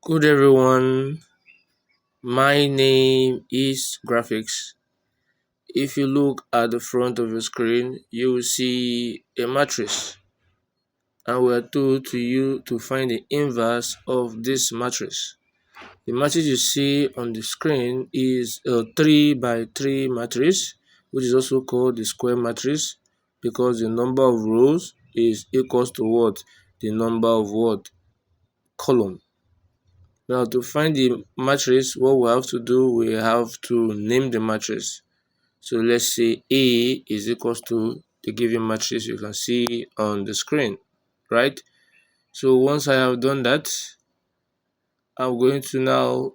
Good everyone, my name is Graphics. If you look at the front of your screen, you will see a matrix, and we are told to you to find the inverse of this matrix. The matrix you see on the screen is a 3 by 3 matrix, which is also called the square matrix because the number of rows is equals to what? The number of what? Column. Now to find the matrix, what we have to do, we have to name the matrix. So let's say A is equals to the given matrix you can see on the screen, right? So once I have done that, I'm going to now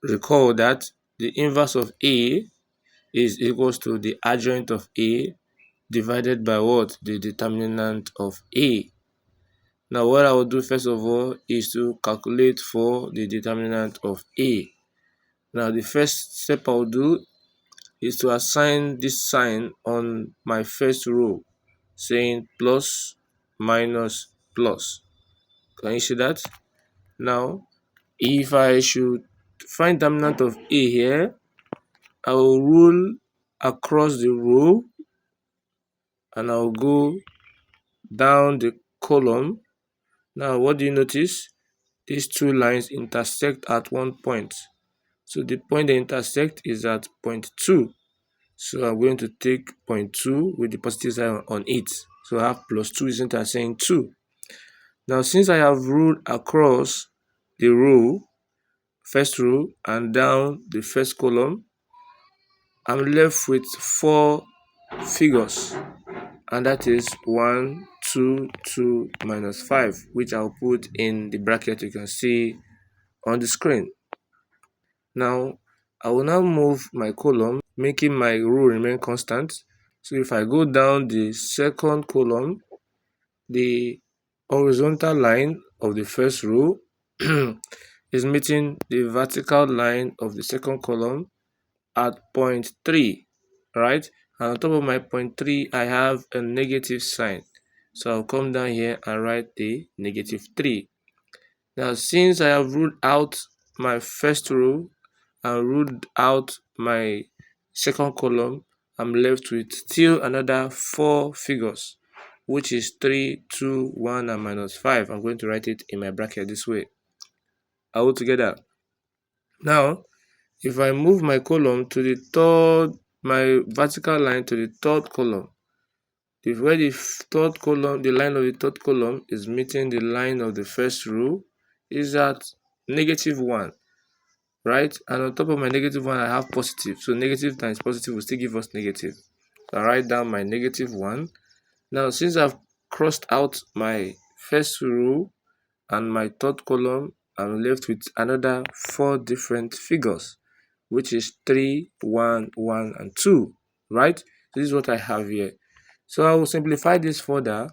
recall that the inverse of A is equals to the adjoint of A divided by what? The determinant of A. Now what I will do first of all is to calculate for the determinant of A. Now the first step I'll do is to assign this sign on my first row, saying plus, minus, plus. Can you see that? Now, if I should find determinant of A here, I will rule across the row and I'll go down the column. Now, what do you notice? These two lines intersect at one point. So the point they intersect is at point 2. So I'm going to take point 2 with the positive sign on it. So I have plus 2, isn't I saying 2? Now since I have ruled across the row, first row, and down the first column, I'm left with 4 figures. And that is 1, 2, 2, minus 5, which I'll put in the bracket you can see on the screen. Now, I will now move my column, making my row remain constant. So if I go down the second column, the horizontal line of the first row is meeting the vertical line of the second column at point 3, right? And on top of my point 3, I have a negative sign. So I'll come down here and write the negative 3. Now, since I have ruled out my first row and ruled out my second column, I'm left with still another 4 figures, which is 3, 2, 1, and minus 5. I'm going to write it in my bracket this way, all together. Now, if I move my column to the third, my vertical line to the third column, where the third column, the line of the third column is meeting the line of the first row, is at negative 1. Right? And on top of my negative 1, I have positive. So negative times positive will still give us negative. So I write down my negative 1. Now, since I've crossed out my first row and my third column, I'm left with another 4 different figures, which is 3, 1, 1, and 2. Right? So this is what I have here. So I will simplify this further.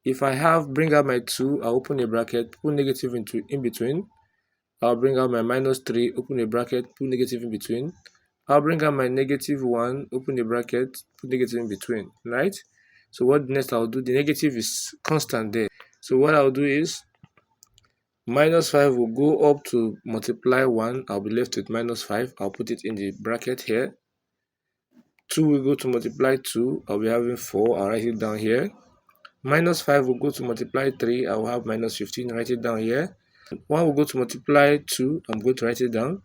If I have bring out my 2, I'll open a bracket, put negative in between. I'll bring out my minus 3, open a bracket, put negative in between. I'll bring out my negative 1, open a bracket, put negative in between, right? So what next I'll do, the negative is constant there. So what I'll do is, minus 5 will go up to multiply 1. I'll be left with minus 5. I'll put it in the bracket here. 2 will go to multiply 2. I'll be having 4. I'll write it down here. Minus 5 will go to multiply 3. I'll have minus 15. Write it down here. 1 will go to multiply 2. I'm going to write it down.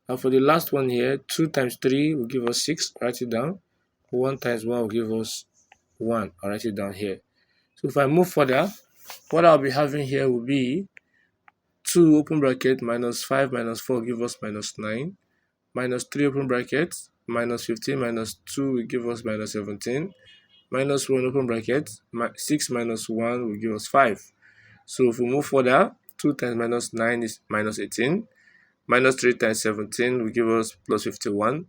And for the last one here, 2 times 3 will give us 6. Write it down. 1 times 1 will give us 1. I'll write it down here. So if I move further, what I'll be having here will be 2 open bracket minus 5 minus 4 will give us minus 9. Minus 3 open bracket minus 15 minus 2 will give us minus 17. Minus 1 open bracket 6 minus 1 will give us 5. So if we move further, 2 times minus 9 is minus 18. Minus 3 times 17 will give us plus 51.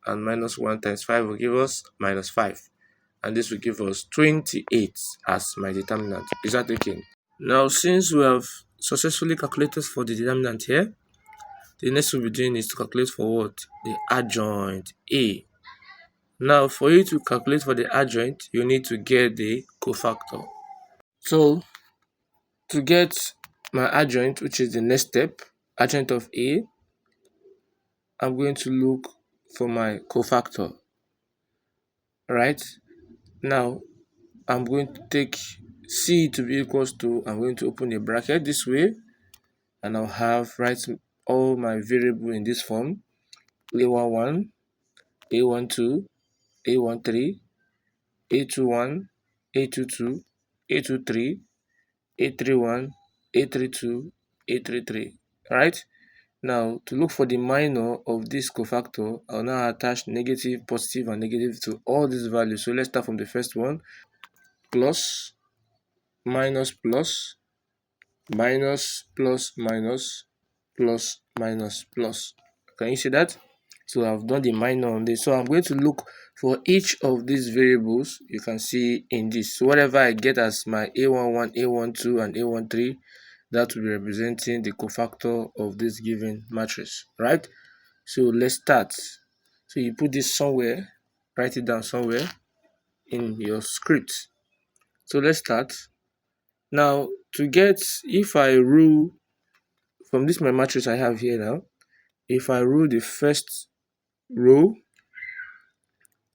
And minus 1 times 5 will give us minus 5. And this will give us 28 as my determinant. Is that okay? Now, since we have successfully calculated for the determinant here, the next we'll be doing is to calculate for what? The adjoint A. Now, for you to calculate for the adjoint, you need to get the cofactor. So, to get my adjoint, which is the next step, adjoint of A, I'm going to look for my cofactor, right? Now, I'm going to take C to be equals to, I'm going to open a bracket this way, and I'll have write all my variable in this form: A11, A12, A13, A21, A22, A23, A31, A32, A33, right? Now, to look for the minor of this cofactor, I'll now attach negative, positive, and negative to all these values. So let's start from the first one: plus, minus, plus, minus, plus, minus, plus, minus, plus. Can you see that? So I've done the minor on this. So I'm going to look for each of these variables you can see in this. So whatever I get as my A11, A12, and A13, that will be representing the cofactor of this given matrix, right? So let's start. So you put this somewhere, write it down somewhere in your script. So let's start. Now, to get, if I rule from this my matrix I have here now, if I rule the first row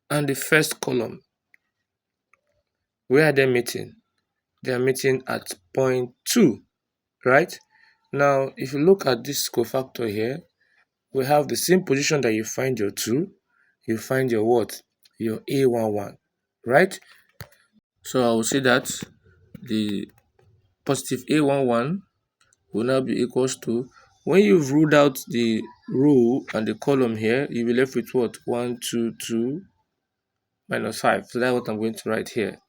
and the first column, where are they meeting? They are meeting at point 2, right? Now, if you look at this cofactor here, we have the same position that you find your 2, you find your what? Your A11, right? So I will say that the positive A11 will now be equals to, when you've ruled out the row and the column here, you'll be left with what? 1, 2, 2, minus 5. So that's what I'm going to write here.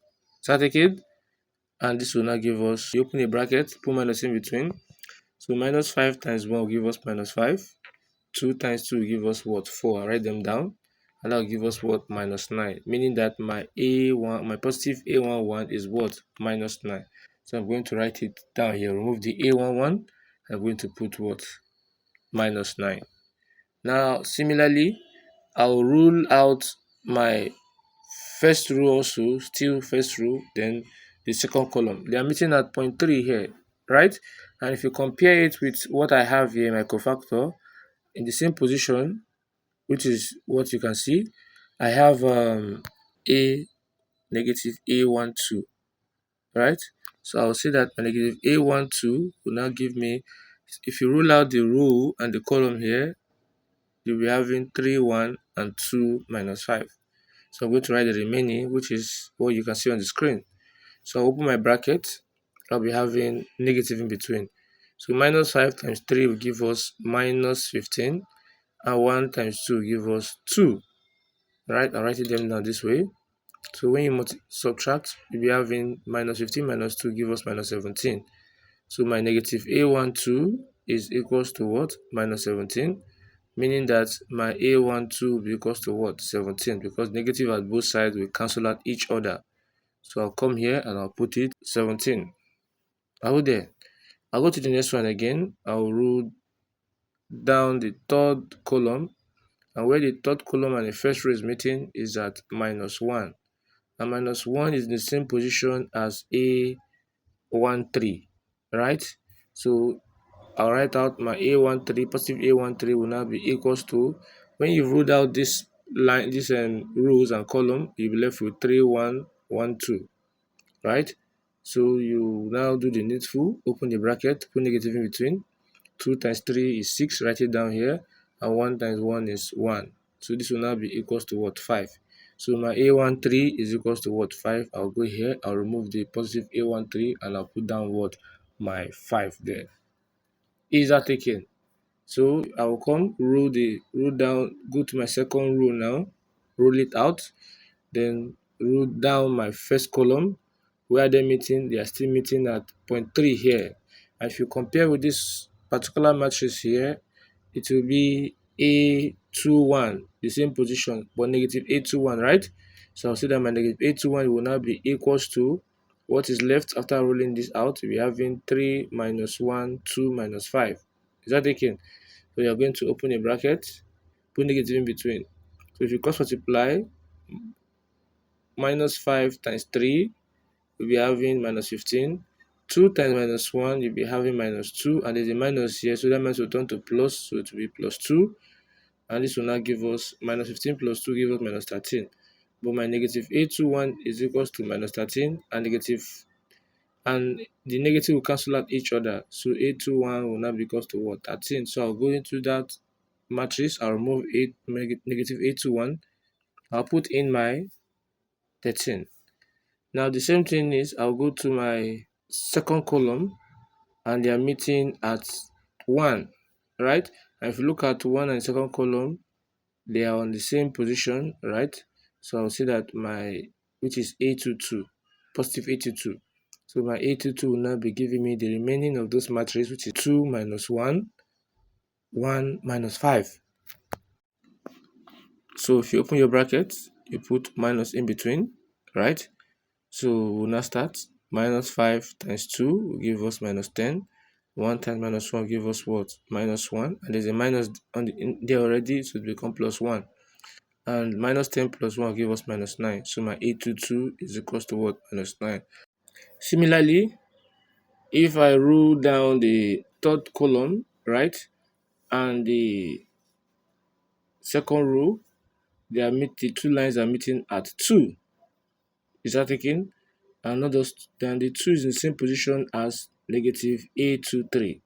So take it, and this will now give us, you open a bracket, put minus in between. So minus 5 times 1 will give us minus 5. 2 times 2 will give us what? 4. I write them down. And that will give us what? Minus 9. Meaning that my A1, my positive A11 is what? Minus 9. So I'm going to write it down here. Remove the A11. I'm going to put what? Minus 9. Now, similarly, I'll rule out my first row also, still first row, then the second column. They are meeting at point 3 here, right? And if you compare it with what I have here, my cofactor, in the same position, which is what you can see, I have a negative A12, right? So I'll say that my negative A12 will now give me, if you rule out the row and the column here, you'll be having 3, 1, and 2 minus 5. So I'm going to write the remaining, which is what you can see on the screen. So I'll open my bracket. I'll be having negative in between. So minus 5 times 3 will give us minus 15. And 1 times 2 will give us 2. Right? I'll write it down this way. So when you subtract, you'll be having minus 15 minus 2 give us minus 17. So my negative A12 is equals to what? Minus 17. Meaning that my A12 will be equals to what? 17. Because negative at both sides will cancel out each other. So I'll come here and I'll put it 17. Are we there? I'll go to the next one again. I'll rule down the third column. And where the third column and the first row is meeting is at minus 1. And minus 1 is in the same position as A13, right? So I'll write out my A13, positive A13 will now be equals to, when you've ruled out this line, this rows and column, you'll be left with 3, 1, 1, 2, right? So you now do the needful, open the bracket, put negative in between. 2 times 3 is 6, write it down here, and 1 times 1 is 1. So this will now be equals to what? 5. So my A13 is equals to what? 5. I'll go here, I'll remove the positive A13 and I'll put down what? My 5 there. Is that taken? So I will come, rule down, go to my second row now, roll it out, then rule down my first column. Where they're meeting, they are still meeting at point 3 here. And if you compare with this particular matrix here, it will be A21, the same position, but negative A21, right? So I'll say that my negative A21 will now be equals to what is left after rolling this out. We're having 3 minus 1, 2 minus 5. Is that taken? So you're going to open a bracket, put negative in between. So if you cross multiply, minus 5 times 3, we'll be having minus 15. 2 times minus 1, you'll be having minus 2, and there's a minus here, so that means will turn to plus, so it will be plus 2, and this will now give us minus 15 plus 2 give us minus 13. But my negative 821 is equals to minus 13, and the negative will cancel out each other. So 821 will now be equals to what? 13. So I'll go into that matrix, I'll remove negative 821, I'll put in my 13. Now the same thing is I'll go to my second column, and they are meeting at 1, right? And if you look at 1 and second column, they are on the same position, right? So I'll say that which is A22, positive 82. So my A22 will now be giving me the remaining of those matrices, which is 2 minus 1, 1 minus 5. So if you open your brackets, you put minus in between, right? So we'll now start. Minus 5 times 2 will give us minus 10. 1 times minus 1 will give us what? Minus 1. And there's a minus there already, so it will become plus 1. And minus 10 plus 1 will give us minus 9. So my 822 is equals to what? Minus 9. Similarly, if I rule down the third column, right, and the second row, the two lines are meeting at 2. Is that taken? And not just, then the 2 is in the same position as negative A23.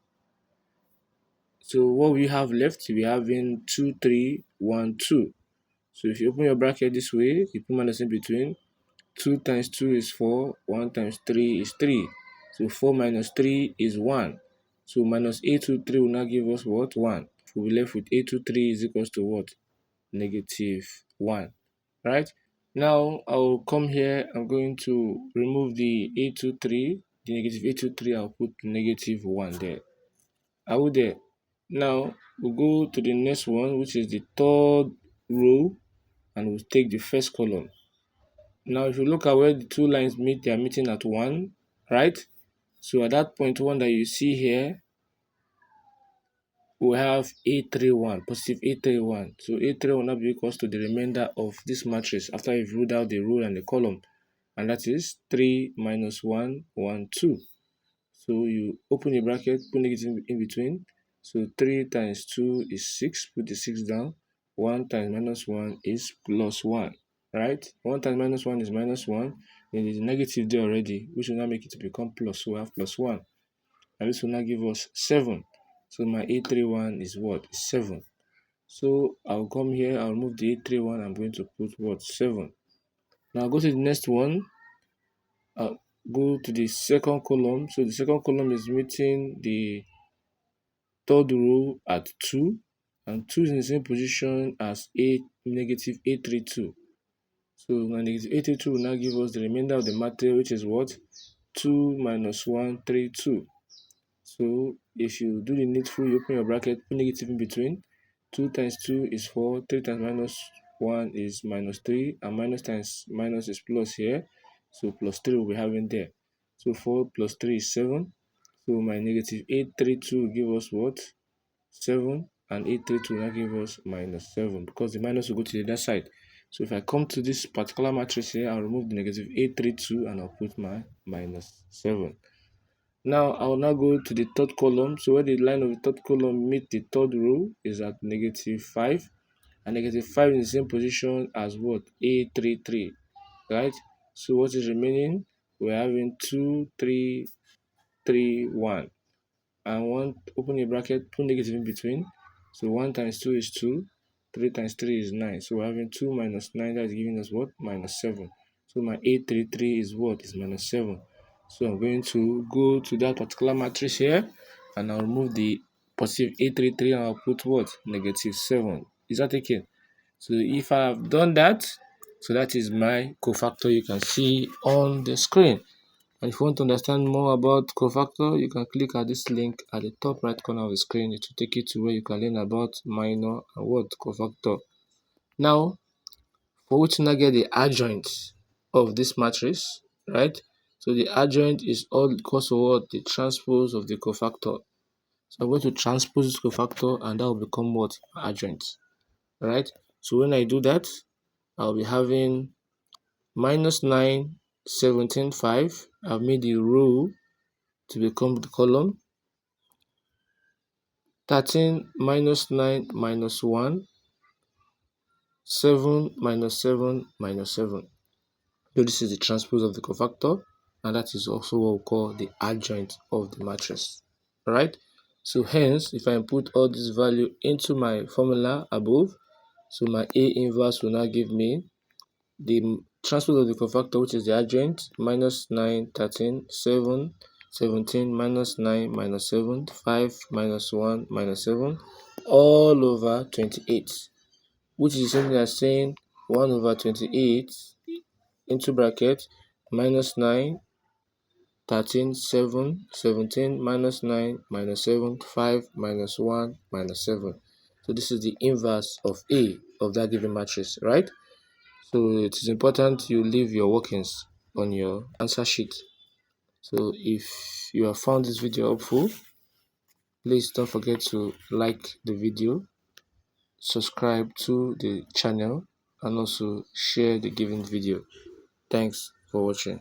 So what we have left, we have in 2, 3, 1, 2. So if you open your bracket this way, you put minus in between. 2 times 2 is 4, 1 times 3 is 3. So 4 minus 3 is 1. So minus A23 will now give us what? 1. We'll be left with A23 is equals to what? Negative 1. Right? Now I'll come here, I'm going to remove the A23, the negative A23, I'll put negative 1 there. Are we there? Now we'll go to the next one, which is the third row, and we'll take the first column. Now if you look at where the two lines meet, they are meeting at 1, right? So at that point 1 that you see here, we have A31, positive A31. So A3 will now be equals to the remainder of this matrix after you've ruled out the row and the column, and that is 3 minus 1, 1, 2. So you open a bracket, put negative in between. So 3 times 2 is 6, put the 6 down. 1 times minus 1 is plus 1, right? 1 times minus 1 is minus 1. Then there's a negative there already, which will now make it to become plus. So we have plus 1. And this will now give us 7. So my A31 is what? 7. So I'll come here, I'll remove the A31, I'm going to put what? 7. Now go to the next one. Go to the second column. So the second column is meeting the third row at 2, and 2 is in the same position as negative A32. So my negative A32 will now give us the remainder of the matrix, which is what? 2 minus 1, 3, 2. So if you do the needful, you open your bracket, put negative in between. 2 times 2 is 4, 3 times minus 1 is minus 3, and minus times minus is plus here. So plus 3 will be having there. So 4 plus 3 is 7. So my negative 832 will give us what? 7, and 832 will now give us minus 7, because the minus will go to the other side. So if I come to this particular matrix here, I'll remove the negative 832 and I'll put my minus 7. Now I will now go to the third column. So where the line of the third column meet the third row is at negative 5. And negative 5 in the same position as what? A33, right? So what is remaining? We're having 2, 3, 3, 1. And 1, open a bracket, put negative in between. So 1 times 2 is 2. 3 times 3 is 9. So we're having 2 minus 9, that is giving us what? Minus 7. So my A33 is what? Is minus 7. So I'm going to go to that particular matrix here, and I'll remove the positive A33 and I'll put what? Negative 7. Is that okay? So if I have done that, so that is my cofactor you can see on the screen. And if you want to understand more about cofactor, you can click at this link at the top right corner of the screen. It will take you to where you can learn about minor and what cofactor. Now, for which to now get the adjoint of this matrix, right? So the adjoint is all because of what? The transpose of the cofactor. So I'm going to transpose this cofactor, and that will become what? Adjoint, right? So when I do that, I'll be having minus 9, 17, 5. I've made the row to become the column. 13 minus 9 minus 1, 7 minus 7 minus 7. So this is the transpose of the cofactor, and that is also what we call the adjoint of the matrix. Alright, so hence if I put all this value into my formula above, so my A inverse will now give me the transpose of the cofactor, which is the adjoint, minus 9, 13, 7, 17, minus 9, minus 7, 5, minus 1, minus 7, all over 28, which is the same thing as saying 1 over 28 into bracket minus 9, 13, 7, 17, minus 9, minus 7, 5, minus 1, minus 7. So this is the inverse of A of that given matrix, right? So it is important you leave your workings on your answer sheet. So if you have found this video helpful, please don't forget to like the video, subscribe to the channel, and also share the given video. Thanks for watching.